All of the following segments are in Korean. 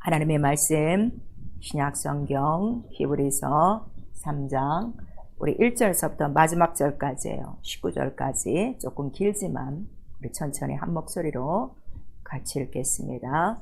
하나님의 말씀 신약성경 히브리서 3장 우리 1절서부터 마지막 절까지예요. 19절까지 조금 길지만 우리 천천히 한 목소리로 같이 읽겠습니다.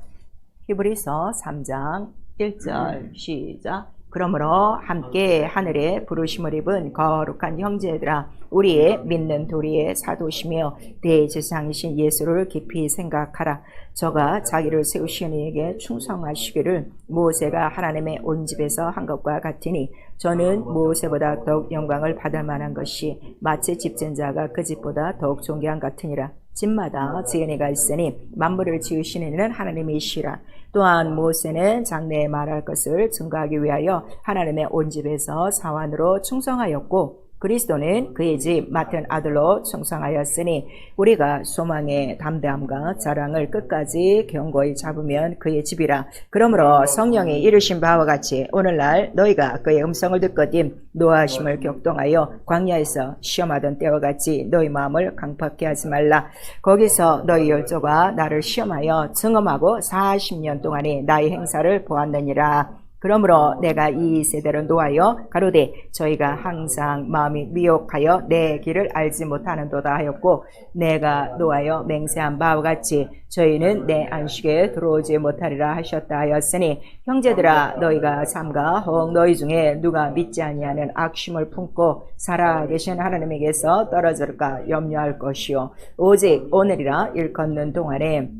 히브리서 3장 1절 시작. 그러므로 함께 하늘에 부르심을 입은 거룩한 형제들아, 우리의 믿는 도리의 사도시며 대제사장이신 예수를 깊이 생각하라. 저가 자기를 세우신 이에게 충성하시기를 모세가 하나님의 온 집에서 한 것과 같으니, 저는 모세보다 더욱 영광을 받을 만한 것이 마치 집진 자가 그 집보다 더욱 존귀한 같으니라. 집마다 지은이가 있으니 만물을 지으신 이는 하나님이시라. 또한 모세는 장래에 말할 것을 증거하기 위하여 하나님의 온 집에서 사환으로 충성하였고, 그리스도는 그의 집 맡은 아들로 충성하였으니, 우리가 소망의 담대함과 자랑을 끝까지 견고히 잡으면 그의 집이라. 그러므로 성령이 이르신 바와 같이 오늘날 너희가 그의 음성을 듣거든 노하심을 격동하여 광야에서 시험하던 때와 같이 너희 마음을 강팍케 하지 말라. 거기서 너희 열조가 나를 시험하여 증험하고 40년 동안에 나의 행사를 보았느니라. 그러므로 내가 이 세대를 노하여 가로되 저희가 항상 마음이 미혹하여 내 길을 알지 못하는도다 하였고, 내가 노하여 맹세한 바와 같이 저희는 내 안식에 들어오지 못하리라 하셨다 하였으니, 형제들아 너희가 삼가 혹 너희 중에 누가 믿지 아니하는 악심을 품고 살아계신 하나님에게서 떨어질까 염려할 것이요, 오직 오늘이라 일컫는 동안에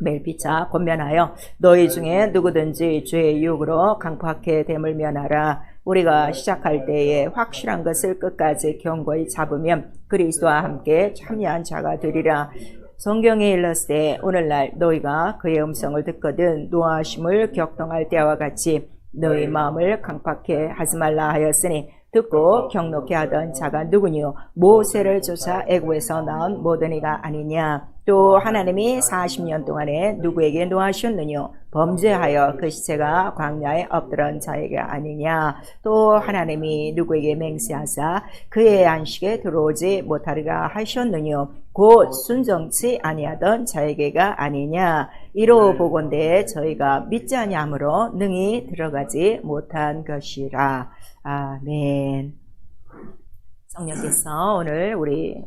매일 피차 권면하여 너희 중에 누구든지 죄의 유혹으로 강팍하게 됨을 면하라. 우리가 시작할 때에 확실한 것을 끝까지 견고히 잡으면 그리스도와 함께 참여한 자가 되리라. 성경에 일렀을 오늘날 너희가 그의 음성을 듣거든 노하심을 격동할 때와 같이 너희 마음을 강팍하게 하지 말라 하였으니, 듣고 경록케 하던 자가 누구니요? 모세를 쫓아 애굽에서 나온 모든 이가 아니냐? 또 하나님이 40년 동안에 누구에게 노하셨느뇨? 범죄하여 그 시체가 광야에 엎드런 자에게 아니냐? 또 하나님이 누구에게 맹세하사 그의 안식에 들어오지 못하리라 하셨느뇨? 곧 순정치 아니하던 자에게가 아니냐? 이로 보건대 저희가 믿지 아니함으로 능히 들어가지 못한 것이라. 아멘. 성령께서 오늘 우리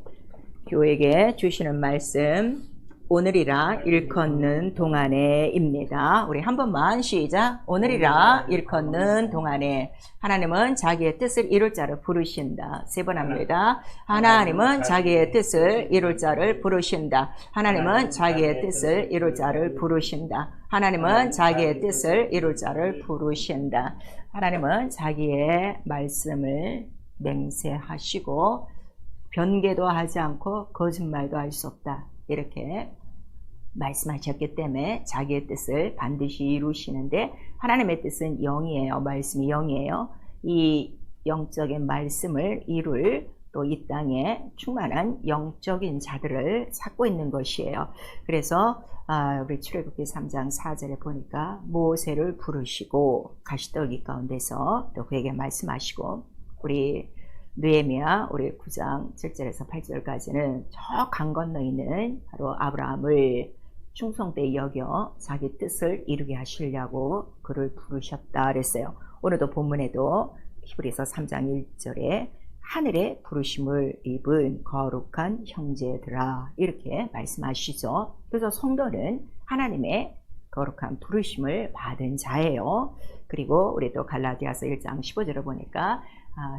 교회에게 주시는 말씀, 오늘이라 일컫는 동안에 입니다. 우리 한 번만 시작. 오늘이라 일컫는 동안에. 하나님은 자기의 뜻을 이룰 자를 부르신다. 세 번 합니다. 하나님은 자기의 뜻을 이룰 자를 부르신다. 하나님은 자기의 뜻을 이룰 자를 부르신다. 하나님은 자기의 뜻을 이룰 자를 부르신다. 하나님은 자기의 말씀을 맹세하시고 변개도 하지 않고 거짓말도 할 수 없다, 이렇게 말씀하셨기 때문에 자기의 뜻을 반드시 이루시는데, 하나님의 뜻은 영이에요. 말씀이 영이에요. 이 영적인 말씀을 이룰 또 이 땅에 충만한 영적인 자들을 찾고 있는 것이에요. 그래서 우리 출애굽기 3장 4절에 보니까 모세를 부르시고 가시떨기 가운데서 또 그에게 말씀하시고, 우리 느헤미야 우리 9장 7절에서 8절까지는 저 강 건너 있는 바로 아브라함을 충성되이 여겨 자기 뜻을 이루게 하시려고 그를 부르셨다 그랬어요. 오늘도 본문에도 히브리서 3장 1절에 하늘에 부르심을 입은 거룩한 형제들아, 이렇게 말씀하시죠. 그래서 성도는 하나님의 거룩한 부르심을 받은 자예요. 그리고 우리 또 갈라디아서 1장 15절을 보니까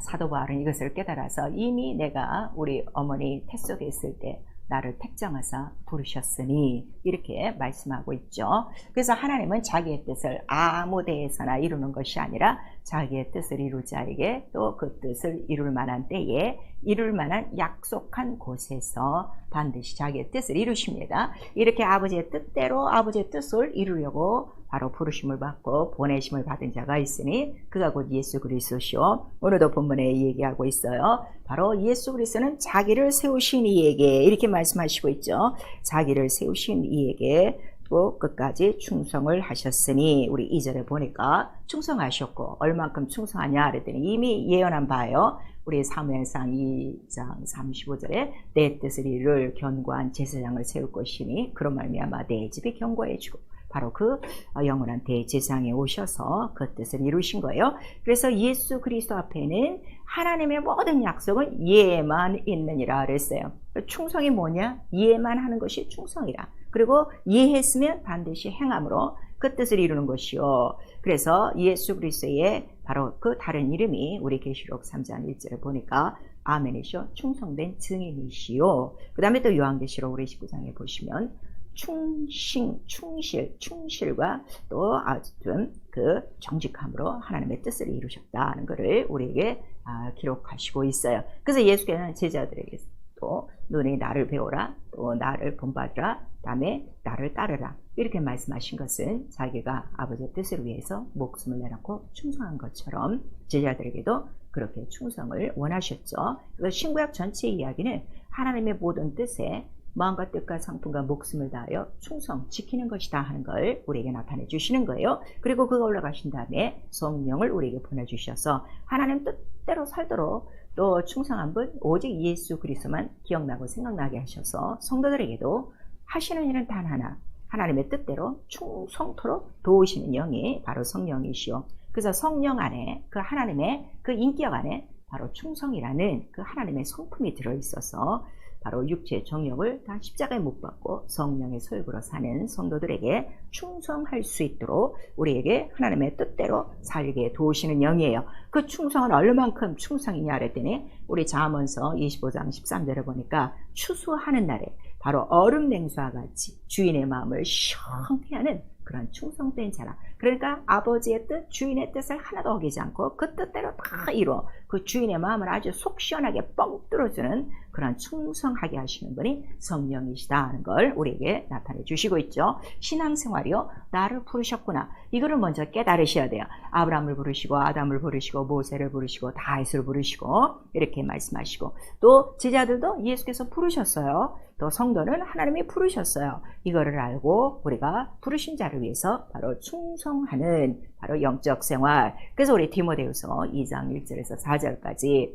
사도 바울은 이것을 깨달아서 이미 내가 우리 어머니 태 속에 있을 때 나를 택정하사 부르셨으니, 이렇게 말씀하고 있죠. 그래서 하나님은 자기의 뜻을 아무 데에서나 이루는 것이 아니라 자기의 뜻을 이룰 자에게 또 그 뜻을 이룰 만한 때에 이룰 만한 약속한 곳에서 반드시 자기의 뜻을 이루십니다. 이렇게 아버지의 뜻대로 아버지의 뜻을 이루려고 바로 부르심을 받고 보내심을 받은 자가 있으니 그가 곧 예수 그리스도시오. 오늘도 본문에 얘기하고 있어요. 바로 예수 그리스도는 자기를 세우신 이에게, 이렇게 말씀하시고 있죠. 자기를 세우신 이에게 또 끝까지 충성을 하셨으니, 우리 2절에 보니까 충성하셨고 얼만큼 충성하냐 그랬더니 이미 예언한 바예요. 우리 사무엘상 2장 35절에 내 뜻을 이룰 견고한 제사장을 세울 것이니 그런 말미암아 내 집이 견고해지고 바로 그 영원한 대제사장에 오셔서 그 뜻을 이루신 거예요. 그래서 예수 그리스도 앞에는 하나님의 모든 약속은 예만 있느니라 그랬어요. 충성이 뭐냐? 예만 하는 것이 충성이라. 그리고 예했으면 반드시 행함으로 그 뜻을 이루는 것이요. 그래서 예수 그리스도의 바로 그 다른 이름이 우리 계시록 3장 1절에 보니까 아멘이시오. 충성된 증인이시오. 그 다음에 또 요한계시록 우리 19장에 보시면 충실과 또 아무튼 그 정직함으로 하나님의 뜻을 이루셨다는 것을 우리에게 기록하시고 있어요. 그래서 예수께서는 제자들에게 또 너희 나를 배우라, 또 나를 본받으라, 다음에 나를 따르라 이렇게 말씀하신 것은 자기가 아버지의 뜻을 위해서 목숨을 내놓고 충성한 것처럼 제자들에게도 그렇게 충성을 원하셨죠. 그래서 신구약 전체 이야기는 하나님의 모든 뜻에 마음과 뜻과 성품과 목숨을 다하여 충성 지키는 것이다 하는 걸 우리에게 나타내 주시는 거예요. 그리고 그가 올라가신 다음에 성령을 우리에게 보내주셔서 하나님 뜻대로 살도록 또 충성한 분 오직 예수 그리스도만 기억나고 생각나게 하셔서 성도들에게도 하시는 일은 단 하나, 하나님의 뜻대로 충성토록 도우시는 영이 바로 성령이시오. 그래서 성령 안에 그 하나님의 그 인격 안에 바로 충성이라는 그 하나님의 성품이 들어있어서 바로 육체의 정욕을 다 십자가에 못 박고 성령의 소욕으로 사는 성도들에게 충성할 수 있도록 우리에게 하나님의 뜻대로 살게 도우시는 영이에요. 그 충성은 얼마만큼 충성이냐 그랬더니 우리 잠언서 25장 13절에 보니까 추수하는 날에 바로 얼음 냉수와 같이 주인의 마음을 시원케 하는 그런 충성된 자라. 그러니까 아버지의 뜻, 주인의 뜻을 하나도 어기지 않고 그 뜻대로 다 이루어 그 주인의 마음을 아주 속 시원하게 뻥 뚫어주는 그런 충성하게 하시는 분이 성령이시다 하는 걸 우리에게 나타내 주시고 있죠. 신앙생활이요. 나를 부르셨구나. 이거를 먼저 깨달으셔야 돼요. 아브라함을 부르시고 아담을 부르시고 모세를 부르시고 다윗을 부르시고 이렇게 말씀하시고 또 제자들도 예수께서 부르셨어요. 또 성도는 하나님이 부르셨어요. 이거를 알고 우리가 부르신 자를 위해서 바로 충성하는 바로 영적 생활. 그래서 우리 디모데후서 2장 1절에서 4절까지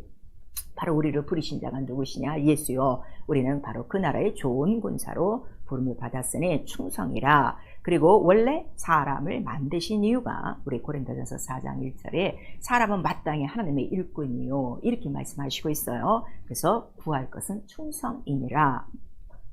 바로 우리를 부르신 자가 누구시냐? 예수요. 우리는 바로 그 나라의 좋은 군사로 부름을 받았으니 충성이라. 그리고 원래 사람을 만드신 이유가 우리 고린도전서 4장 1절에 사람은 마땅히 하나님의 일꾼이요 이렇게 말씀하시고 있어요. 그래서 구할 것은 충성이니라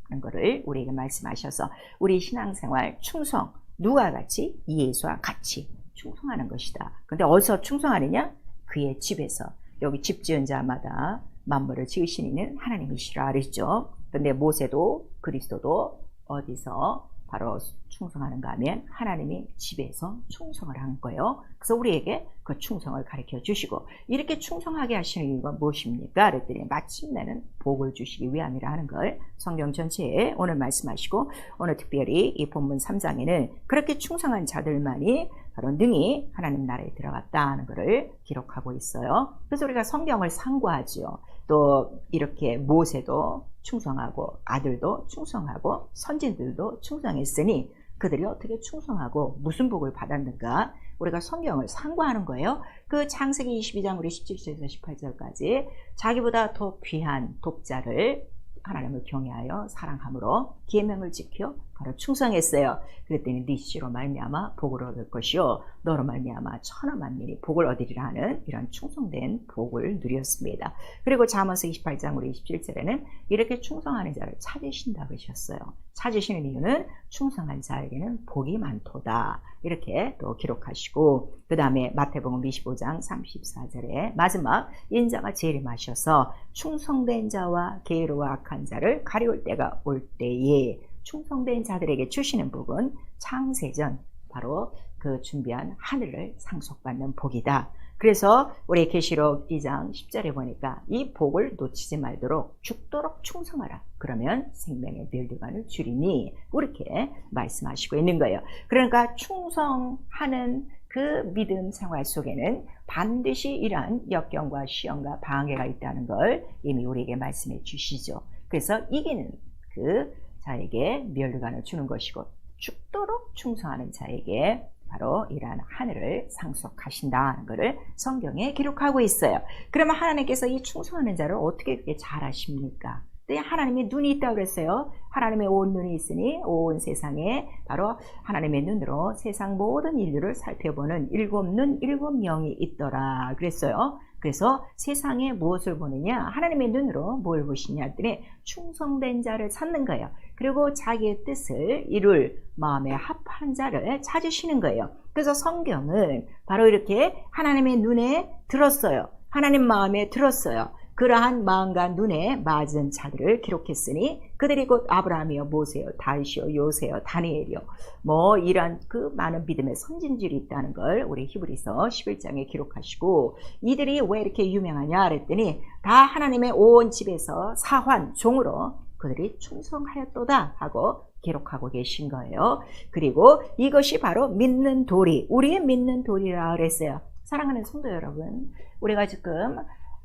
하는 것을 우리에게 말씀하셔서 우리 신앙생활 충성 누가 같이? 예수와 같이 충성하는 것이다. 근데 어디서 충성하느냐? 그의 집에서. 여기 집 지은 자마다 만물을 지으신 이는 하나님이시라 그랬죠. 근데 모세도 그리스도도 어디서 바로 충성하는가 하면 하나님이 집에서 충성을 한 거예요. 그래서 우리에게 그 충성을 가르쳐 주시고 이렇게 충성하게 하시는 이유가 무엇입니까? 그랬더니 마침내는 복을 주시기 위함이라 하는 걸 성경 전체에 오늘 말씀하시고 오늘 특별히 이 본문 3장에는 그렇게 충성한 자들만이 바로 능히 하나님 나라에 들어갔다 하는 것을 기록하고 있어요. 그래서 우리가 성경을 상고하죠. 또 이렇게 모세도 충성하고 아들도 충성하고 선진들도 충성했으니 그들이 어떻게 충성하고 무슨 복을 받았는가 우리가 성경을 상고하는 거예요. 그 창세기 22장 우리 17절에서 18절까지 자기보다 더 귀한 독자를 하나님을 경외하여 사랑함으로 계명을 지켜 바로 충성했어요. 그랬더니 네 씨로 말미암아 복을 얻을 것이요 너로 말미암아 천하 만민이 복을 얻으리라 하는 이런 충성된 복을 누렸습니다. 그리고 잠언서 28장 우리 27절에는 이렇게 충성하는 자를 찾으신다 그러셨어요. 찾으시는 이유는 충성한 자에게는 복이 많도다 이렇게 또 기록하시고 그 다음에 마태복음 25장 34절에 마지막 인자가 재림하셔서 충성된 자와 게으르와 악한 자를 가리울 때가 올 때에 충성된 자들에게 주시는 복은 창세전 바로 그 준비한 하늘을 상속받는 복이다. 그래서 우리 계시록 2장 10절에 보니까 이 복을 놓치지 말도록 죽도록 충성하라. 그러면 생명의 멸류관을 주리니 이렇게 말씀하시고 있는 거예요. 그러니까 충성하는 그 믿음 생활 속에는 반드시 이러한 역경과 시험과 방해가 있다는 걸 이미 우리에게 말씀해 주시죠. 그래서 이기는 그 자에게 멸류관을 주는 것이고 죽도록 충성하는 자에게 바로 이러한 하늘을 상속하신다는 것을 성경에 기록하고 있어요. 그러면 하나님께서 이 충성하는 자를 어떻게 그렇게 잘 아십니까? 하나님의 눈이 있다고 그랬어요. 하나님의 온 눈이 있으니 온 세상에 바로 하나님의 눈으로 세상 모든 인류를 살펴보는 7눈 7영이 있더라 그랬어요. 그래서 세상에 무엇을 보느냐? 하나님의 눈으로 뭘 보시냐 했더니 충성된 자를 찾는 거예요. 그리고 자기의 뜻을 이룰 마음에 합한 자를 찾으시는 거예요. 그래서 성경은 바로 이렇게 하나님의 눈에 들었어요. 하나님 마음에 들었어요. 그러한 마음과 눈에 맞은 자들을 기록했으니 그들이 곧 아브라함이요 모세요 다윗이요 요새요 다니엘이요 뭐 이런 그 많은 믿음의 선진들이 있다는 걸 우리 히브리서 11장에 기록하시고, 이들이 왜 이렇게 유명하냐 그랬더니 다 하나님의 온 집에서 사환 종으로 그들이 충성하였도다 하고 기록하고 계신 거예요. 그리고 이것이 바로 믿는 도리, 우리의 믿는 도리라 그랬어요. 사랑하는 성도 여러분, 우리가 지금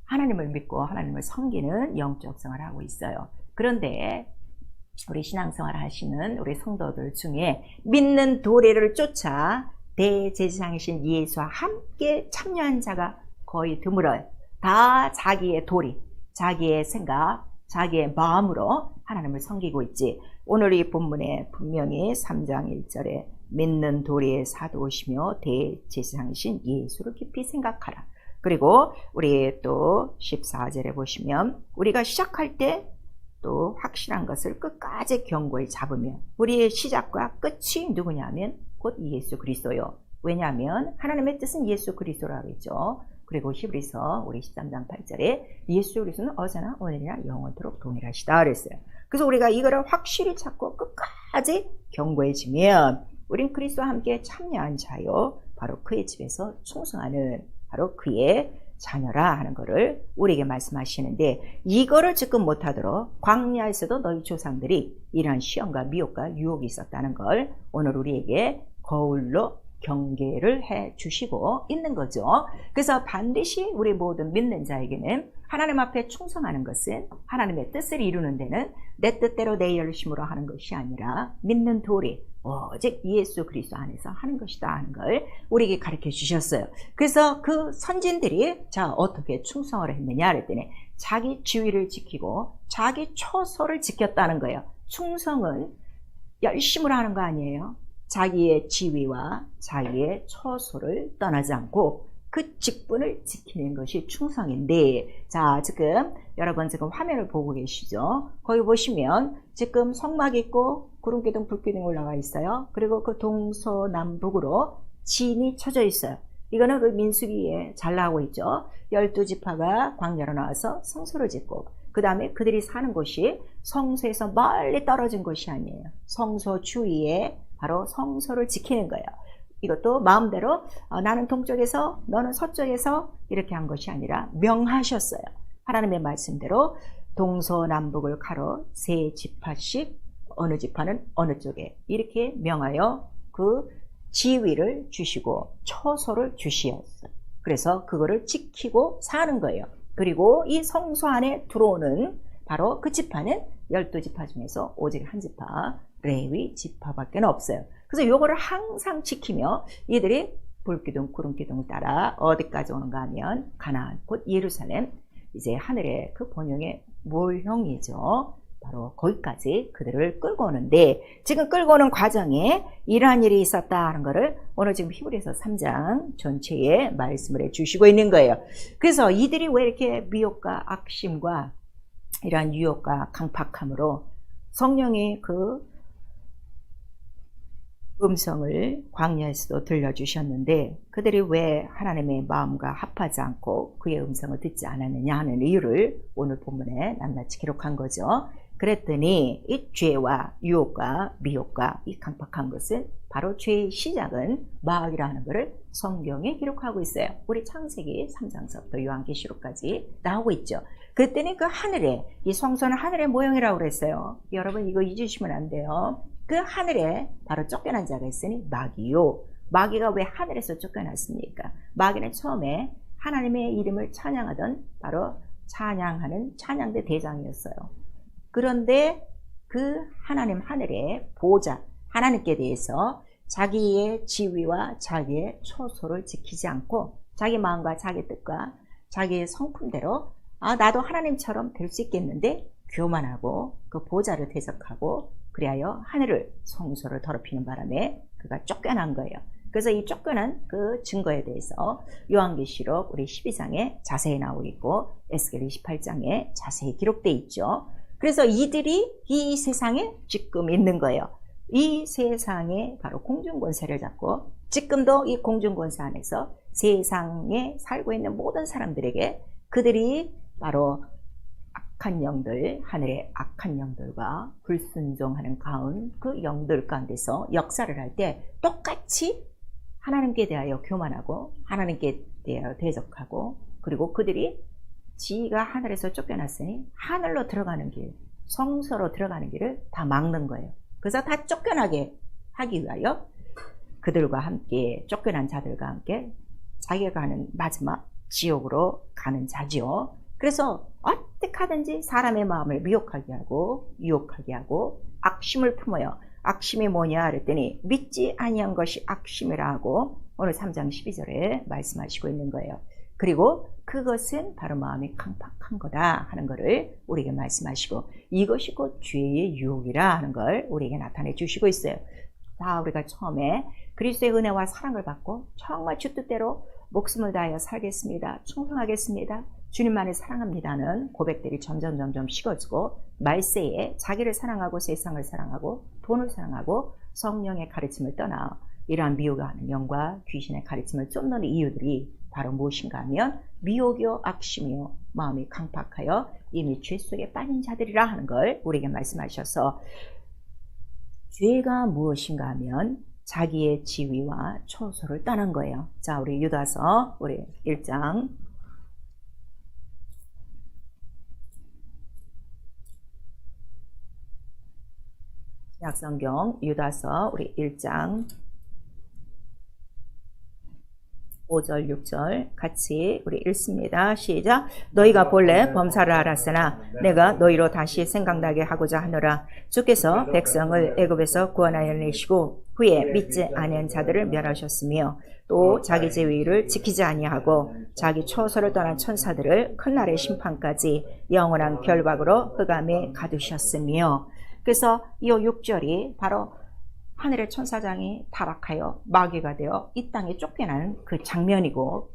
하나님을 믿고 하나님을 섬기는 영적 생활을 하고 있어요. 그런데 우리 신앙생활 하시는 우리 성도들 중에 믿는 도리를 쫓아 대제사장이신 예수와 함께 참여한 자가 거의 드물어요. 다 자기의 도리, 자기의 생각, 자기의 마음으로 하나님을 섬기고 있지. 오늘 이 본문에 분명히 3장 1절에 믿는 도리의 사도시며 대제사장이신 예수를 깊이 생각하라. 그리고 우리 또 14절에 보시면 우리가 시작할 때 또 확실한 것을 끝까지 견고히 잡으면 우리의 시작과 끝이 누구냐면 곧 예수 그리스도요. 왜냐하면 하나님의 뜻은 예수 그리스도라고 했죠. 그리고 히브리서 우리 13장 8절에 예수 그리스도는 어제나 오늘이나 영원토록 동일하시다 그랬어요. 그래서 우리가 이거를 확실히 찾고 끝까지 견고해지면 우린 그리스도와 함께 참여한 자요, 바로 그의 집에서 충성하는 바로 그의 자녀라 하는 것을 우리에게 말씀하시는데, 이거를 지금 못하도록 광야에서도 너희 조상들이 이러한 시험과 미혹과 유혹이 있었다는 걸 오늘 우리에게 거울로 경계를 해 주시고 있는 거죠. 그래서 반드시 우리 모든 믿는 자에게는 하나님 앞에 충성하는 것은 하나님의 뜻을 이루는 데는 내 뜻대로 내 열심으로 하는 것이 아니라 믿는 도리, 오직 예수 그리스도 안에서 하는 것이다 하는 걸 우리에게 가르쳐 주셨어요. 그래서 그 선진들이 자 어떻게 충성을 했느냐 그랬더니 자기 지위를 지키고 자기 처소를 지켰다는 거예요. 충성은 열심으로 하는 거 아니에요. 자기의 지위와 자기의 처소를 떠나지 않고 그 직분을 지키는 것이 충성인데, 자 지금 여러분 지금 화면을 보고 계시죠? 거기 보시면 지금 성막 있고 구름기둥 불기둥 올라가 있어요. 그리고 그 동서남북으로 진이 쳐져 있어요. 이거는 그 민수기에 잘 나오고 있죠. 12지파가 광야로 나와서 성소를 짓고, 그 다음에 그들이 사는 곳이 성소에서 멀리 떨어진 곳이 아니에요. 성소 주위에 바로 성소를 지키는 거예요. 이것도 마음대로 나는 동쪽에서 너는 서쪽에서 이렇게 한 것이 아니라 명하셨어요. 하나님의 말씀대로 동서남북을 가로 3지파씩 어느 지파는 어느 쪽에 이렇게 명하여 그 지위를 주시고 처소를 주시었어요. 그래서 그거를 지키고 사는 거예요. 그리고 이 성소 안에 들어오는 바로 그 지파는 12지파 중에서 오직 한 지파 레위 지파밖에 없어요. 그래서 요거를 항상 지키며 이들이 불기둥 구름기둥을 따라 어디까지 오는가 하면 가나안 곧 예루살렘, 이제 하늘의 그 본영의 모형이죠. 바로 거기까지 그들을 끌고 오는데, 지금 끌고 오는 과정에 이러한 일이 있었다 하는 것을 오늘 지금 히브리서 3장 전체에 말씀을 해주시고 있는 거예요. 그래서 이들이 왜 이렇게 미혹과 악심과 이러한 유혹과 강팍함으로 성령의 그 음성을 광야에서도 들려주셨는데 그들이 왜 하나님의 마음과 합하지 않고 그의 음성을 듣지 않았느냐 하는 이유를 오늘 본문에 낱낱이 기록한 거죠. 그랬더니 이 죄와 유혹과 미혹과 이 강팍한 것은 바로 죄의 시작은 마귀라는 것을 성경에 기록하고 있어요. 우리 창세기 3장서부터 요한계시록까지 나오고 있죠. 그랬더니 그 하늘에, 이 성소는 하늘의 모형이라고 그랬어요. 여러분 이거 잊으시면 안 돼요. 그 하늘에 바로 쫓겨난 자가 있으니 마귀요. 마귀가 왜 하늘에서 쫓겨났습니까? 마귀는 처음에 하나님의 이름을 찬양하던 바로 찬양하는 찬양대 대장이었어요. 그런데 그 하나님 하늘의 보좌, 하나님께 대해서 자기의 지위와 자기의 처소를 지키지 않고 자기 마음과 자기 뜻과 자기의 성품대로 나도 하나님처럼 될 수 있겠는데 교만하고 그 보좌를 대적하고 그리하여 하늘을 성소를 더럽히는 바람에 그가 쫓겨난 거예요. 그래서 이 쫓겨난 그 증거에 대해서 요한계시록 우리 12장에 자세히 나오고 있고 에스겔 28장에 자세히 기록되어 있죠. 그래서 이들이 이 세상에 지금 있는 거예요. 이 세상에 바로 공중권세를 잡고 지금도 이 공중권세 안에서 세상에 살고 있는 모든 사람들에게 그들이 바로 악한 영들, 하늘의 악한 영들과 불순종하는 가운 그 영들 가운데서 역사를 할 때 똑같이 하나님께 대하여 교만하고 하나님께 대하여 대적하고 그리고 그들이 지가 하늘에서 쫓겨났으니 하늘로 들어가는 길, 성소로 들어가는 길을 다 막는 거예요. 그래서 다 쫓겨나게 하기 위하여 그들과 함께 쫓겨난 자들과 함께 자기가 가는 마지막 지옥으로 가는 자지요. 그래서 어떻게 하든지 사람의 마음을 미혹하게 하고 유혹하게 하고 악심을 품어요. 악심이 뭐냐 그랬더니 믿지 아니한 것이 악심이라 하고 오늘 3장 12절에 말씀하시고 있는 거예요. 그리고 그것은 바로 마음이 강팍한 거다 하는 것을 우리에게 말씀하시고 이것이 곧 죄의 유혹이라 하는 걸 우리에게 나타내 주시고 있어요. 다 우리가 처음에 그리스도의 은혜와 사랑을 받고 정말 주 뜻대로 목숨을 다하여 살겠습니다. 충성하겠습니다. 주님만을 사랑합니다는 고백들이 점점 식어지고 말세에 자기를 사랑하고 세상을 사랑하고 돈을 사랑하고 성령의 가르침을 떠나 이러한 미혹하는 영과 귀신의 가르침을 쫓는 이유들이 바로 무엇인가 하면 미혹이요 악심이요 마음이 강팍하여 이미 죄 속에 빠진 자들이라 하는 걸 우리에게 말씀하셔서 죄가 무엇인가 하면 자기의 지위와 처소를 떠난 거예요. 자, 우리 유다서 우리 1장 신약성경 유다서 우리 1장 5절 6절 같이 우리 읽습니다. 시작. 너희가 본래 범사를 알았으나 내가 너희로 다시 생각나게 하고자 하노라. 주께서 백성을 애굽에서 구원하여 내시고 후에 믿지 아니한 자들을 멸하셨으며 또 자기 제위를 지키지 아니하고 자기 처소를 떠난 천사들을 큰 날의 심판까지 영원한 결박으로 흑암에 가두셨으며. 그래서 이 6절이 바로 하늘의 천사장이 타락하여 마귀가 되어 이 땅에 쫓겨나는 그 장면이고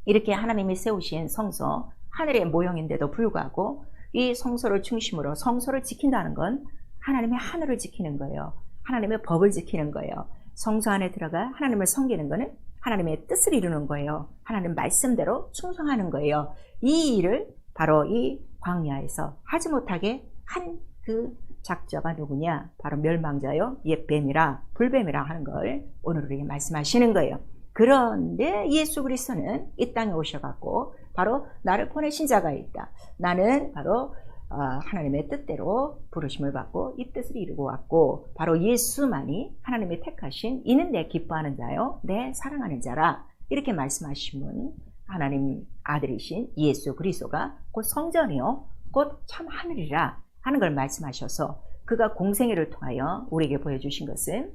이렇게 하나님이 세우신 성소 하늘의 모형인데도 불구하고 이 성소를 중심으로 성소를 지킨다는 건 하나님의 하늘을 지키는 거예요. 하나님의 법을 지키는 거예요. 성소 안에 들어가 하나님을 섬기는 것은 하나님의 뜻을 이루는 거예요. 하나님 말씀대로 충성하는 거예요. 이 일을 바로 이 광야에서 하지 못하게 한 그 작자가 누구냐? 바로 멸망자요, 옛뱀이라 불뱀이라 하는 걸 오늘 우리에게 말씀하시는 거예요. 그런데 예수 그리스도는 이 땅에 오셔갖고 바로 나를 보내신 자가 있다. 나는 바로 하나님의 뜻대로 부르심을 받고 이 뜻을 이루고 왔고 바로 예수만이 하나님의 택하신 이는 내 기뻐하는 자요 내 사랑하는 자라 이렇게 말씀하시면 하나님 아들이신 예수 그리스도가 곧 성전이요 곧 참 하늘이라 하는 걸 말씀하셔서 그가 공생애를 통하여 우리에게 보여주신 것은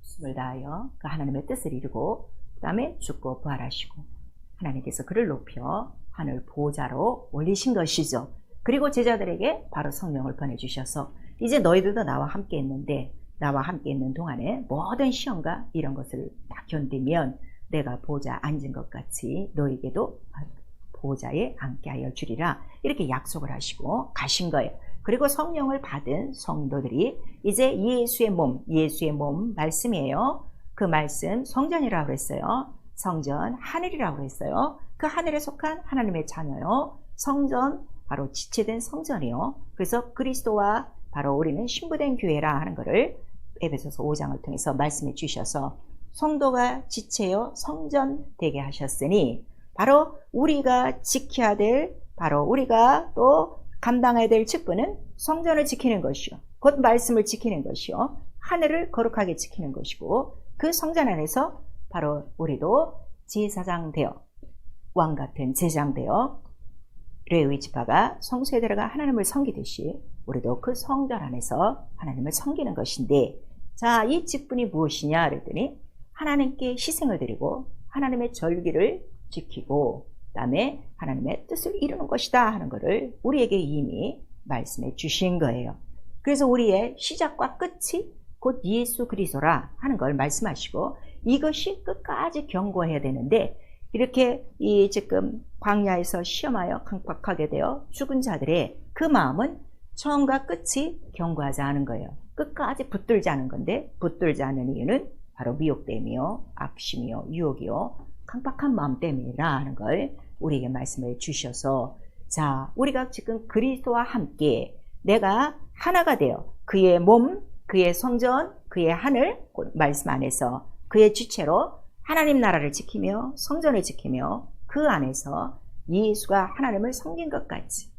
숨을 다하여 그 하나님의 뜻을 이루고 그 다음에 죽고 부활하시고 하나님께서 그를 높여 하늘 보좌로 올리신 것이죠. 그리고 제자들에게 바로 성령을 보내주셔서 이제 너희들도 나와 함께 있는데 나와 함께 있는 동안에 모든 시험과 이런 것을 다 견디면 내가 보좌 앉은 것 같이 너희에게도 보좌에 앉게 하여 주리라 이렇게 약속을 하시고 가신 거예요. 그리고 성령을 받은 성도들이 이제 예수의 몸 말씀이에요. 그 말씀 성전이라고 그랬어요. 성전 하늘이라고 그랬어요. 그 하늘에 속한 하나님의 자녀요. 성전 바로 지체된 성전이요. 그래서 그리스도와 바로 우리는 신부된 교회라 하는 것을 에베소서 5장을 통해서 말씀해 주셔서 성도가 지체요 성전 되게 하셨으니 바로 우리가 지켜야 될 바로 우리가 또 감당해야 될 직분은 성전을 지키는 것이요 곧 말씀을 지키는 것이요 하늘을 거룩하게 지키는 것이고 그 성전 안에서 바로 우리도 제사장 되어 왕 같은 제장 되어 레위 지파가 성소에 들어가 하나님을 섬기듯이 우리도 그 성전 안에서 하나님을 섬기는 것인데 자, 이 직분이 무엇이냐 그랬더니 하나님께 희생을 드리고 하나님의 절기를 지키고 다음에 하나님의 뜻을 이루는 것이다 하는 것을 우리에게 이미 말씀해 주신 거예요. 그래서 우리의 시작과 끝이 곧 예수 그리스도라 하는 걸 말씀하시고 이것이 끝까지 경고해야 되는데 이렇게 이 지금 광야에서 시험하여 강박하게 되어 죽은 자들의 그 마음은 처음과 끝이 경고하지 않은 거예요. 끝까지 붙들지 않은 건데 붙들지 않는 이유는 바로 미혹됨이요, 악심이요, 유혹이요, 강박한 마음 때문이라 하는 걸 우리에게 말씀해 주셔서 자, 우리가 지금 그리스도와 함께 내가 하나가 되어 그의 몸, 그의 성전, 그의 하늘, 곧 말씀 안에서 그의 지체로 하나님 나라를 지키며 성전을 지키며 그 안에서 예수가 하나님을 섬긴 것 같이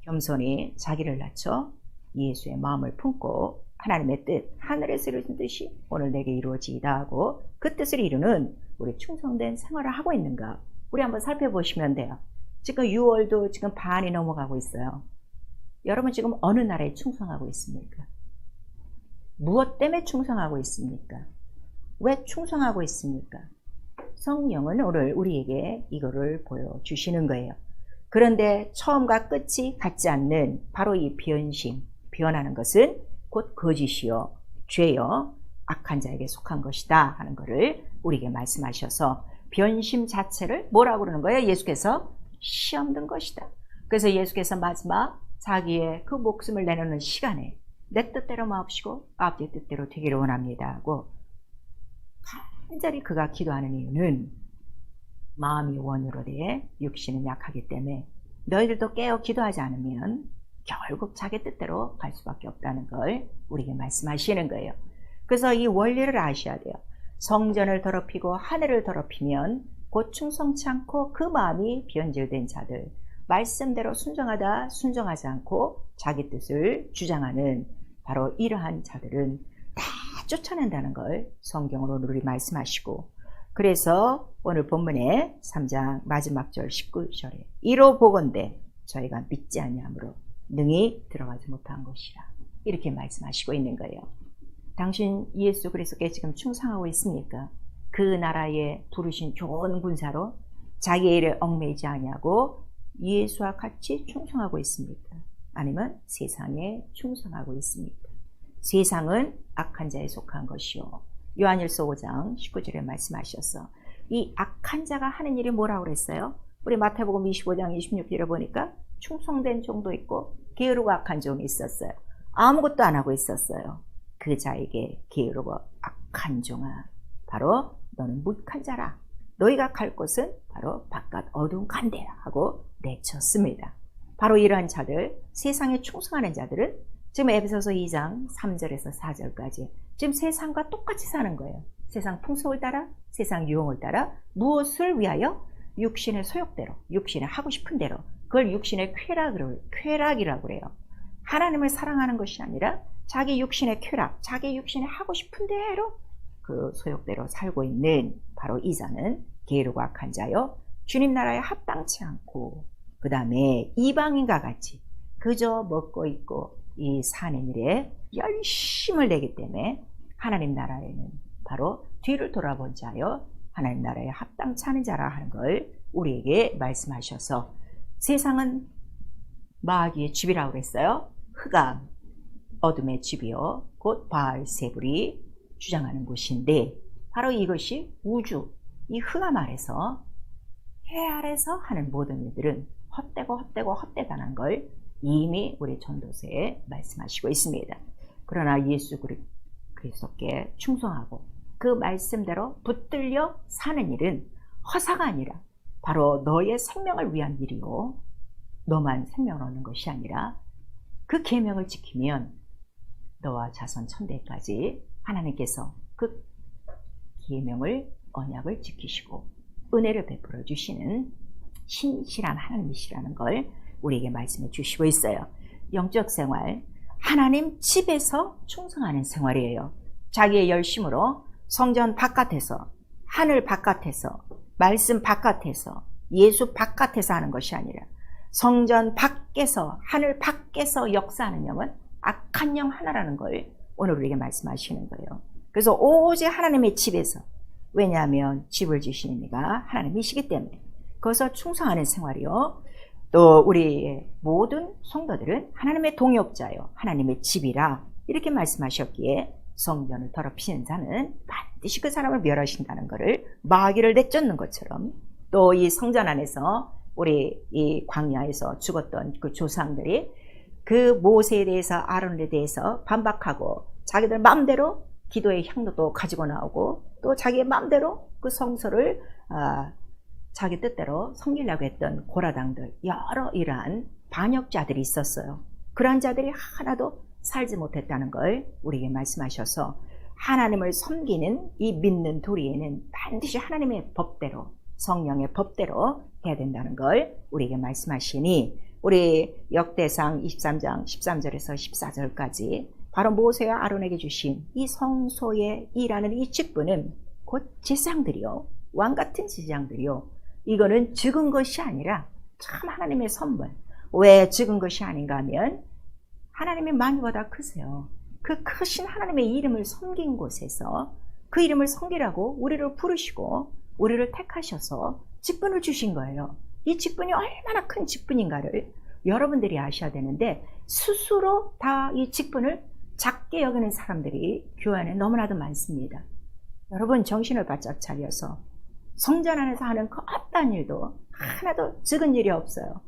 겸손히 자기를 낮춰 예수의 마음을 품고 하나님의 뜻, 하늘에서 이루어진 뜻이 오늘 내게 이루어지이다 하고 그 뜻을 이루는 우리 충성된 생활을 하고 있는가 우리 한번 살펴보시면 돼요. 지금 6월도 지금 반이 넘어가고 있어요. 여러분 지금 어느 나라에 충성하고 있습니까? 무엇 때문에 충성하고 있습니까? 왜 충성하고 있습니까? 성령은 오늘 우리에게 이거를 보여주시는 거예요. 그런데 처음과 끝이 같지 않는 바로 이 변심, 변하는 것은 곧 거짓이요, 죄요, 악한 자에게 속한 것이다 하는 것을 우리에게 말씀하셔서 변심 자체를 뭐라고 그러는 거예요? 예수께서 시험 든 것이다. 그래서 예수께서 마지막 자기의 그 목숨을 내놓는 시간에 내 뜻대로 마옵시고 아버지의 뜻대로 되기를 원합니다 하고 간절히 그가 기도하는 이유는 마음이 원으로 돼 육신은 약하기 때문에 너희들도 깨어 기도하지 않으면 결국 자기 뜻대로 갈 수밖에 없다는 걸 우리에게 말씀하시는 거예요. 그래서 이 원리를 아셔야 돼요. 성전을 더럽히고 하늘을 더럽히면 곧 충성치 않고 그 마음이 변질된 자들, 말씀대로 순종하다 순종하지 않고 자기 뜻을 주장하는 바로 이러한 자들은 다 쫓아낸다는 걸 성경으로 우리 말씀하시고 그래서 오늘 본문의 3장 마지막 절 19절에 이로 보건대 저희가 믿지 아니함으로 능히 들어가지 못한 것이라 이렇게 말씀하시고 있는 거예요. 당신 예수 그리스도께 지금 충성하고 있습니까? 그 나라에 부르신 좋은 군사로 자기의 일을 얽매이지 아니하고 예수와 같이 충성하고 있습니까? 아니면 세상에 충성하고 있습니까? 세상은 악한 자에 속한 것이요. 요한일서 5장 19절에 말씀하셔서 이 악한 자가 하는 일이 뭐라고 그랬어요? 우리 마태복음 25장 26절에 보니까 충성된 종도 있고 게으르고 악한 종이 있었어요. 아무것도 안 하고 있었어요. 그 자에게 게으르고 악한 종아 바로 너는 무익한 자라. 너희가 갈 곳은 바로 바깥 어두운 간대라 하고 내쳤습니다. 바로 이러한 자들, 세상에 충성하는 자들은 지금 에베소서 2장 3절에서 4절까지 지금 세상과 똑같이 사는 거예요. 세상 풍속을 따라, 세상 유혹을 따라 무엇을 위하여? 육신의 소욕대로, 육신의 하고 싶은 대로 그걸 육신의 쾌락이라고 그래요. 하나님을 사랑하는 것이 아니라 자기 육신의 쾌락, 자기 육신의 하고 싶은 대로 그 소욕대로 살고 있는 바로 이 자는 게으르고 악한 자요. 주님 나라에 합당치 않고 그 다음에 이방인과 같이 그저 먹고 있고 이 사는 일에 열심을 내기 때문에 하나님 나라에는 바로 뒤를 돌아본 자요. 하나님 나라에 합당치 않은 자라 하는 걸 우리에게 말씀하셔서 세상은 마귀의 집이라고 그랬어요. 흑암, 어둠의 집이요. 곧 바알세불이 주장하는 곳인데 바로 이것이 우주, 이 흑암 아래서 해 아래서 하는 모든 일들은 헛되다는 걸 이미 우리 전도서에 말씀하시고 있습니다. 그러나 예수 그리스도께 충성하고 그 말씀대로 붙들려 사는 일은 허사가 아니라 바로 너의 생명을 위한 일이요. 너만 생명을 얻는 것이 아니라 그 계명을 지키면 너와 자손 천대까지 하나님께서 그 계명을 언약을 지키시고 은혜를 베풀어 주시는 신실한 하나님이시라는 걸 우리에게 말씀해 주시고 있어요. 영적 생활, 하나님 집에서 충성하는 생활이에요. 자기의 열심으로 성전 바깥에서, 하늘 바깥에서, 말씀 바깥에서, 예수 바깥에서 하는 것이 아니라 성전 밖에서, 하늘 밖에서 역사하는 영은 악한 영 하나라는 걸 오늘 우리에게 말씀하시는 거예요. 그래서 오직 하나님의 집에서, 왜냐하면 집을 지시는 이가 하나님이시기 때문에 그것을 충성하는 생활이요. 또 우리 모든 성도들은 하나님의 동역자요, 하나님의 집이라 이렇게 말씀하셨기에 성전을 더럽히는 자는 반드시 그 사람을 멸하신다는 것을 마귀를 내쫓는 것처럼, 또 이 성전 안에서 우리 이 광야에서 죽었던 그 조상들이 그 모세에 대해서, 아론에 대해서 반박하고 자기들 마음대로 기도의 향로도 가지고 나오고 또 자기의 마음대로 그 성소를 자기 뜻대로 섬기려고 했던 고라당들, 여러 이러한 반역자들이 있었어요. 그러한 자들이 하나도 살지 못했다는 걸 우리에게 말씀하셔서, 하나님을 섬기는 이 믿는 도리에는 반드시 하나님의 법대로, 성령의 법대로 해야 된다는 걸 우리에게 말씀하시니, 우리 역대상 23장 13절에서 14절까지 바로 모세와 아론에게 주신 이 성소에 일하는 이 직분은 곧 제사장들이요, 왕같은 제사장들이요, 이거는 적은 것이 아니라 참 하나님의 선물. 왜 적은 것이 아닌가 하면 하나님의 만유보다 크세요. 그 크신 하나님의 이름을 섬긴 곳에서 그 이름을 섬기라고 우리를 부르시고 우리를 택하셔서 직분을 주신 거예요. 이 직분이 얼마나 큰 직분인가를 여러분들이 아셔야 되는데, 스스로 다 이 직분을 작게 여기는 사람들이 교회 안에 너무나도 많습니다. 여러분, 정신을 바짝 차려서 성전 안에서 하는 그 어떤 일도 하나도 적은 일이 없어요.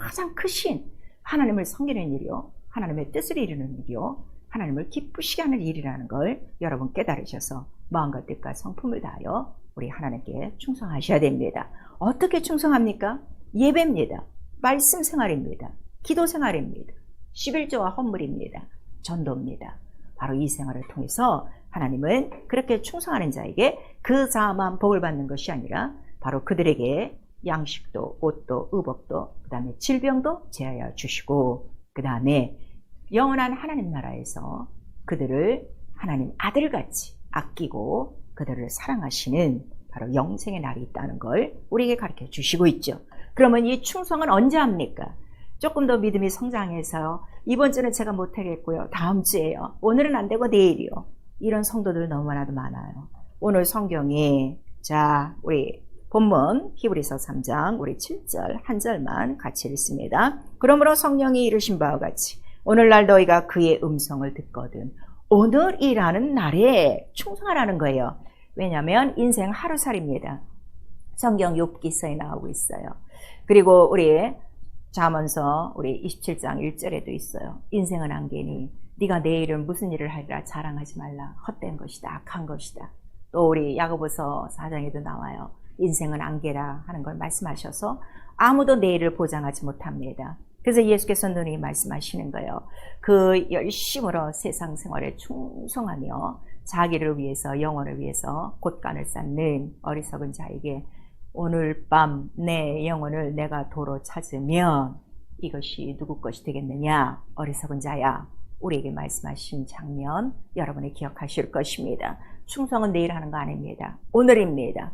가장 크신 하나님을 섬기는 일이요, 하나님의 뜻을 이루는 일이요, 하나님을 기쁘시게 하는 일이라는 걸 여러분 깨달으셔서 마음과 뜻과 성품을 다하여 우리 하나님께 충성하셔야 됩니다. 어떻게 충성합니까? 예배입니다. 말씀 생활입니다. 기도 생활입니다. 11조와 헌물입니다. 전도입니다. 바로 이 생활을 통해서 하나님은 그렇게 충성하는 자에게 그 자만 복을 받는 것이 아니라 바로 그들에게 양식도, 옷도, 의복도, 그 다음에 질병도 제하여 주시고, 그 다음에 영원한 하나님 나라에서 그들을 하나님 아들같이 아끼고 그들을 사랑하시는 바로 영생의 날이 있다는 걸 우리에게 가르쳐 주시고 있죠. 그러면 이 충성은 언제 합니까? 조금 더 믿음이 성장해서 이번 주는 제가 못하겠고요, 다음 주에요, 오늘은 안 되고 내일이요, 이런 성도들 너무나도 많아요. 오늘 성경에 자 우리 본문 히브리서 3장 우리 7절 한 절만 같이 읽습니다. 그러므로 성령이 이르신 바와 같이 오늘날 너희가 그의 음성을 듣거든 오늘이라는 날에 충성하라는 거예요. 왜냐하면 인생 하루살이입니다. 성경 욥기서에 나오고 있어요. 그리고 우리 잠언서 우리 27장 1절에도 있어요. 인생은 안개니 네가 내일은 무슨 일을 하리라 자랑하지 말라. 헛된 것이다, 악한 것이다. 또 우리 야고보서 4장에도 나와요. 인생은 안개라 하는 걸 말씀하셔서 아무도 내일을 보장하지 못합니다. 그래서 예수께서 눈이 말씀하시는 거예요. 그 열심으로 세상 생활에 충성하며 자기를 위해서, 영혼을 위해서 곳간을 쌓는 어리석은 자에게 오늘 밤 내 영혼을 내가 도로 찾으면 이것이 누구 것이 되겠느냐? 어리석은 자야. 우리에게 말씀하신 장면 여러분이 기억하실 것입니다. 충성은 내일 하는 거 아닙니다. 오늘입니다.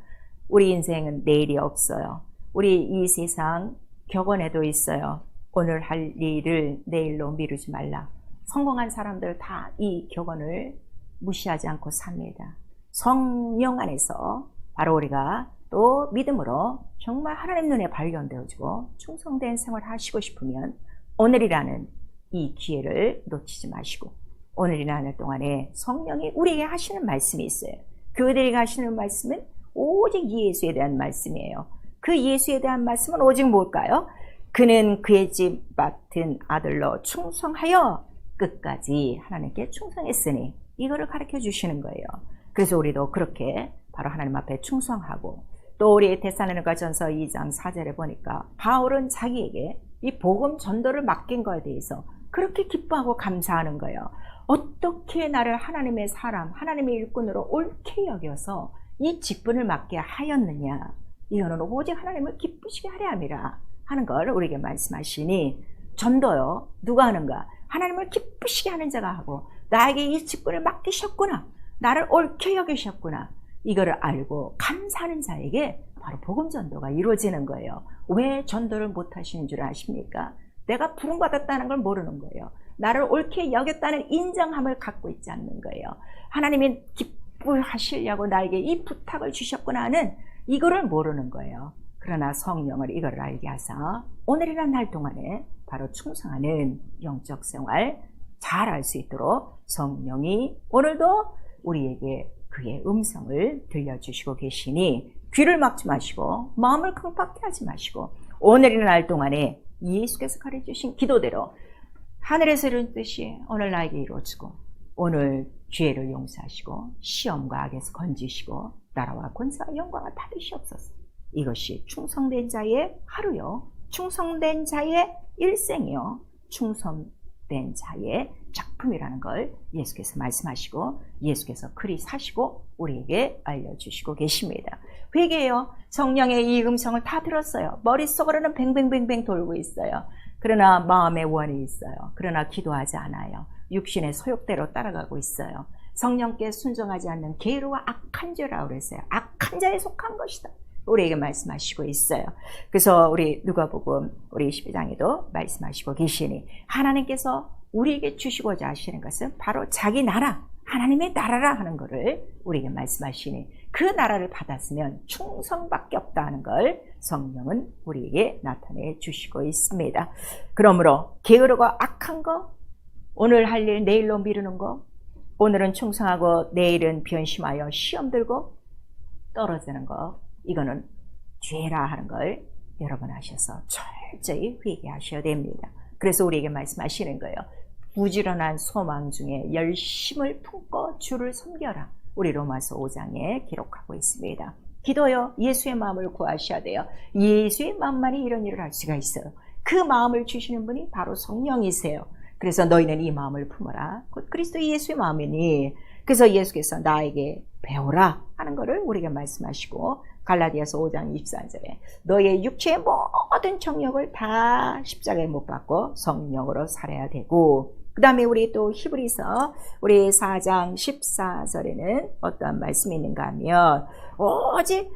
우리 인생은 내일이 없어요. 우리 이 세상 격언에도 있어요. 오늘 할 일을 내일로 미루지 말라. 성공한 사람들 다 이 격언을 무시하지 않고 삽니다. 성령 안에서 바로 우리가 또 믿음으로 정말 하나님 눈에 발견되어지고 충성된 생활을 하시고 싶으면 오늘이라는 이 기회를 놓치지 마시고, 오늘이라는 동안에 성령이 우리에게 하시는 말씀이 있어요. 교회들에게 하시는 말씀은 오직 예수에 대한 말씀이에요. 그 예수에 대한 말씀은 오직 뭘까요? 그는 그의 집 맡은 아들로 충성하여 끝까지 하나님께 충성했으니, 이거를 가르쳐 주시는 거예요. 그래서 우리도 그렇게 바로 하나님 앞에 충성하고, 또 우리 데살로니가전서 2장 4절에 보니까 바울은 자기에게 이 복음 전도를 맡긴 거에 대해서 그렇게 기뻐하고 감사하는 거예요. 어떻게 나를 하나님의 사람, 하나님의 일꾼으로 옳게 여겨서 이 직분을 맡게 하였느냐. 이거는 오직 하나님을 기쁘시게 하려 함이라 하는 걸 우리에게 말씀하시니, 전도요, 누가 하는가? 하나님을 기쁘시게 하는 자가 하고, 나에게 이 직분을 맡기셨구나, 나를 옳게 여기셨구나, 이거를 알고 감사하는 자에게 바로 복음 전도가 이루어지는 거예요. 왜 전도를 못 하시는 줄 아십니까? 내가 부름받았다는 걸 모르는 거예요. 나를 옳게 여겼다는 인정함을 갖고 있지 않는 거예요. 하나님이 기뻐하시려고 나에게 이 부탁을 주셨구나 하는 이거를 모르는 거예요. 그러나 성령을 이걸 알게 하사 오늘이란 날 동안에 바로 충성하는 영적 생활 잘 알 수 있도록 성령이 오늘도 우리에게 그의 음성을 들려주시고 계시니 귀를 막지 마시고 마음을 팽팽하게 하지 마시고 오늘이란 날 동안에 예수께서 가르쳐주신 기도대로 하늘에서 이룬 뜻이 오늘 나에게 이루어지고 오늘 죄를 용서하시고 시험과 악에서 건지시고 나라와 권세와 영광을 받으시옵소서. 이것이 충성된 자의 하루요, 충성된 자의 일생이요, 충성된 자의 작품이라는 걸 예수께서 말씀하시고 예수께서 그리 사시고 우리에게 알려주시고 계십니다. 회개해요. 성령의 이 음성을 다 들었어요. 머릿속으로는 뱅뱅뱅뱅 돌고 있어요. 그러나 마음에 원이 있어요. 그러나 기도하지 않아요. 육신의 소욕대로 따라가고 있어요. 성령께 순종하지 않는 게으르와 악한 죄라고 그랬어요. 악한 자에 속한 것이다. 우리에게 말씀하시고 있어요. 그래서 우리 누가복음 우리 12장에도 말씀하시고 계시니 하나님께서 우리에게 주시고자 하시는 것은 바로 자기 나라, 하나님의 나라라 하는 것을 우리에게 말씀하시니 그 나라를 받았으면 충성밖에 없다 하는 걸 성령은 우리에게 나타내 주시고 있습니다. 그러므로 게으르고 악한 거, 오늘 할 일 내일로 미루는 거, 오늘은 충성하고 내일은 변심하여 시험 들고 떨어지는 거, 이거는 죄라 하는 걸 여러분 아셔서 철저히 회개하셔야 됩니다. 그래서 우리에게 말씀하시는 거예요. 부지런한 소망 중에 열심을 품고 주를 섬겨라. 우리 로마서 5장에 기록하고 있습니다. 기도요. 예수의 마음을 구하셔야 돼요. 예수의 마음만이 이런 일을 할 수가 있어요. 그 마음을 주시는 분이 바로 성령이세요. 그래서 너희는 이 마음을 품어라. 곧 그리스도 예수의 마음이니. 그래서 예수께서 나에게 배우라 하는 것을 우리에게 말씀하시고 갈라디아서 5장 24절에 너의 육체의 모든 정욕을 다 십자가에 못 박고 성령으로 살아야 되고, 그 다음에 우리 또 히브리서 우리 4장 14절에는 어떠한 말씀이 있는가 하면 오직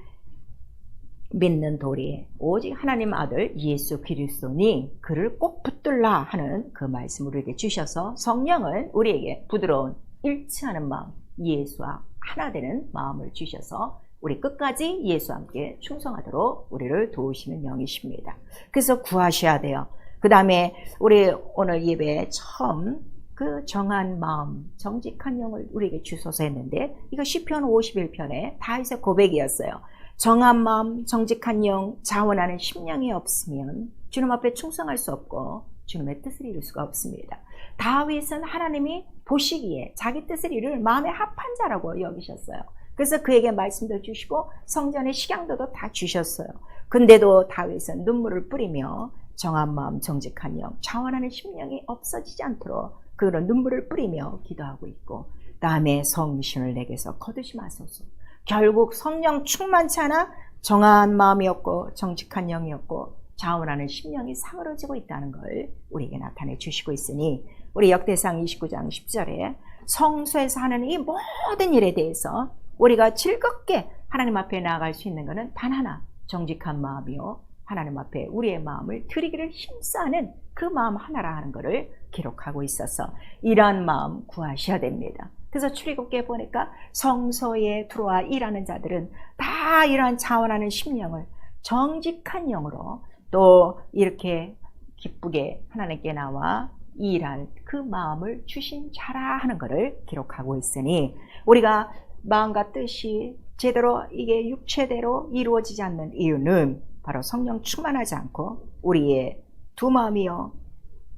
믿는 도리 오직 하나님 아들 예수 그리스도니 그를 꼭 붙들라 하는 그 말씀을 우리에게 주셔서 성령은 우리에게 부드러운 일치하는 마음, 예수와 하나 되는 마음을 주셔서 우리 끝까지 예수와 함께 충성하도록 우리를 도우시는 영이십니다. 그래서 구하셔야 돼요. 그 다음에 우리 오늘 예배에 처음 그 정한 마음, 정직한 영을 우리에게 주소서 했는데 이거 시편 51편에 다윗의 고백이었어요. 정한 마음, 정직한 영, 자원하는 심령이 없으면 주님 앞에 충성할 수 없고 주님의 뜻을 이룰 수가 없습니다. 다윗은 하나님이 보시기에 자기 뜻을 이룰 마음에 합한 자라고 여기셨어요. 그래서 그에게 말씀도 주시고 성전의 식양도도 다 주셨어요. 근데도 다윗은 눈물을 뿌리며 정한 마음, 정직한 영, 자원하는 심령이 없어지지 않도록 그런 눈물을 뿌리며 기도하고 있고, 다음에 성신을 내게서 거두지 마소서. 결국 성령 충만치 않아 정한 마음이었고 정직한 영이었고 자원하는 심령이 사그러지고 있다는 걸 우리에게 나타내 주시고 있으니 우리 역대상 29장 10절에 성소에서 하는 이 모든 일에 대해서 우리가 즐겁게 하나님 앞에 나아갈 수 있는 것은 단 하나, 정직한 마음이요 하나님 앞에 우리의 마음을 드리기를 힘쓰는 그 마음 하나라 하는 것을 기록하고 있어서 이러한 마음 구하셔야 됩니다. 그래서 출애굽기에 보니까 성소에 들어와 일하는 자들은 다 이러한 자원하는 심령을 정직한 영으로 또 이렇게 기쁘게 하나님께 나와 일할 그 마음을 주신 자라 하는 것을 기록하고 있으니 우리가 마음과 뜻이 제대로 이게 육체대로 이루어지지 않는 이유는 바로 성령 충만하지 않고 우리의 두 마음이요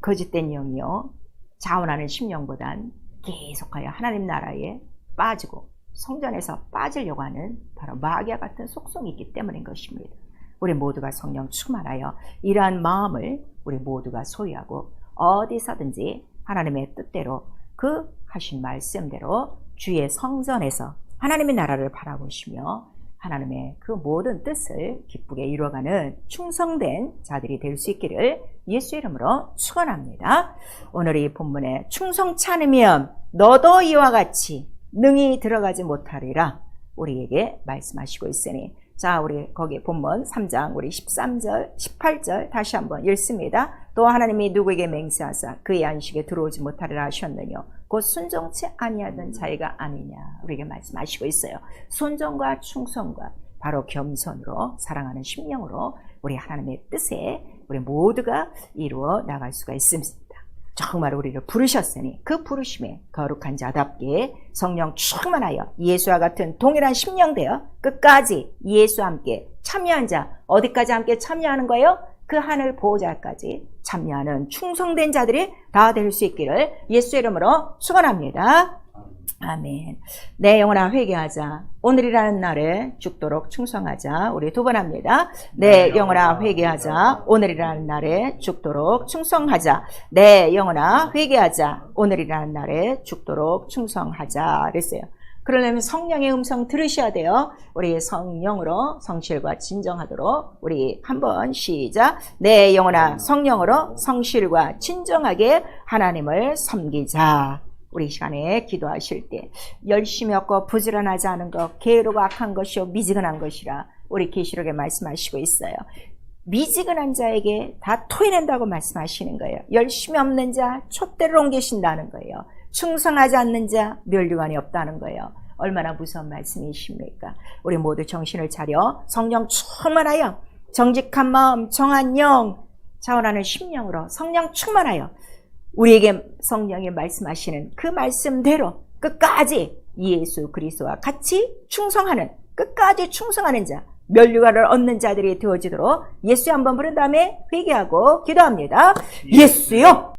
거짓된 영이요 자원하는 심령보단 계속하여 하나님 나라에 빠지고 성전에서 빠지려고 하는 바로 마귀와 같은 속성이 있기 때문인 것입니다. 우리 모두가 성령 충만하여 이러한 마음을 우리 모두가 소유하고 어디서든지 하나님의 뜻대로 그 하신 말씀대로 주의 성전에서 하나님의 나라를 바라보시며 하나님의 그 모든 뜻을 기쁘게 이루어가는 충성된 자들이 될 수 있기를 예수의 이름으로 축원합니다. 오늘 이 본문에 충성치 않으면 너도 이와 같이 능히 들어가지 못하리라 우리에게 말씀하시고 있으니, 자 우리 거기 본문 3장 우리 13절 18절 다시 한번 읽습니다. 또 하나님이 누구에게 맹세하사 그의 안식에 들어오지 못하리라 하셨느뇨 곧 순종치 아니하던 자가 아니냐 우리에게 말씀하시고 있어요. 순종과 충성과 바로 겸손으로 사랑하는 심령으로 우리 하나님의 뜻에 우리 모두가 이루어 나갈 수가 있습니다. 정말 우리를 부르셨으니 그 부르심에 거룩한 자답게 성령 충만하여 예수와 같은 동일한 심령 되어 끝까지 예수와 함께 참여한 자, 어디까지 함께 참여하는 거예요? 그 하늘 보호자까지 참여하는 충성된 자들이 다 될 수 있기를 예수의 이름으로 축원합니다. 아멘. 내 영혼아 회개하자. 오늘이라는 날에 죽도록 충성하자. 우리 두 번 합니다. 내 영혼아 회개하자. 오늘이라는 날에 죽도록 충성하자. 내 영혼아 회개하자. 오늘이라는 날에 죽도록 충성하자. 그랬어요. 그러려면 성령의 음성 들으셔야 돼요. 우리 성령으로 성실과 진정하도록 우리 한번 시작. 내 영혼아 성령으로 성실과 진정하게 하나님을 섬기자. 우리 시간에 기도하실 때 열심히 없고 부지런하지 않은 것, 게으르고 악한 것이요 미지근한 것이라 우리 계시록에 말씀하시고 있어요. 미지근한 자에게 다 토해낸다고 말씀하시는 거예요. 열심히 없는 자 촛대를 옮기신다는 거예요. 충성하지 않는 자 면류관이 없다는 거예요. 얼마나 무서운 말씀이십니까? 우리 모두 정신을 차려 성령 충만하여 정직한 마음, 정한 영, 자원하는 심령으로 성령 충만하여 우리에게 성령이 말씀하시는 그 말씀대로 끝까지 예수 그리스도와 같이 충성하는, 끝까지 충성하는 자, 면류관을 얻는 자들이 되어지도록 예수 한번 부른 다음에 회개하고 기도합니다. 예수요!